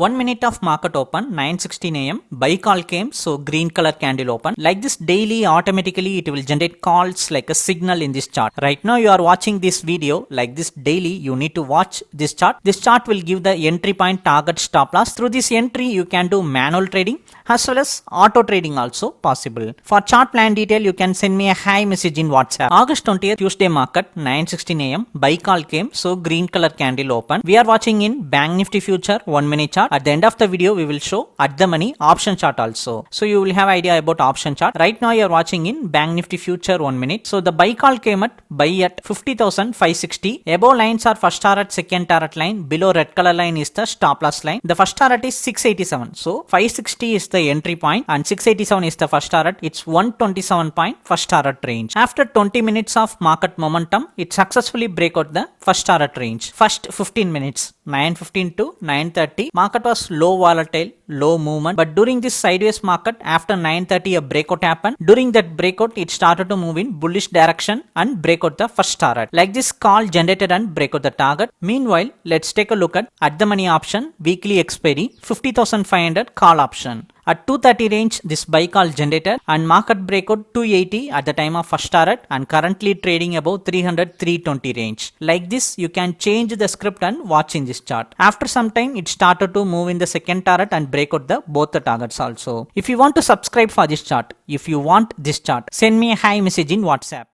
1 minute of market open 9:16 a.m. buy call came, so green color candle open. Like this daily automatically it will generate calls like a signal in this chart. Right now you are watching this video like this daily, you need to watch this chart. This chart will give the entry point, target, stop loss. Through this entry you can do manual trading as well as auto trading also possible. For chart plan detail you can send me a hi message in WhatsApp. August 20th Tuesday market 9:16 a.m. buy call came, so green color candle open. We are watching in Banknifty future 1 minute chart. At the end of the video we will show at the money option chart also, so you will have idea about option chart. Right now you are watching in Banknifty future 1 minute. So the buy call came at buy at 50,560. Above lines are first target, second target line. Below red color line is the stop loss line. The first target is 687, so 560 is the entry point and 687 is the first target. It's 127 point first target range. After 20 minutes of market momentum, it successfully break out the first target range. First 15 minutes 9:15 to 9:30 market was low volatile, low movement, but during this sideways market after 9:30 a breakout happened. During that breakout it started to move in bullish direction and break out the first target. Like this call generated and break out the target. Meanwhile, let's take a look at the money option weekly expiry 50,500 call option. At 230 range this buy call generated and market breakout 280 at the time of first target and currently trading above 300-320 range. Like this you can change the script and watch in this chart. After some time it started to move in the second target and break out the both the targets also. If you want to subscribe for this chart, if you want this chart, send me a hi message in WhatsApp.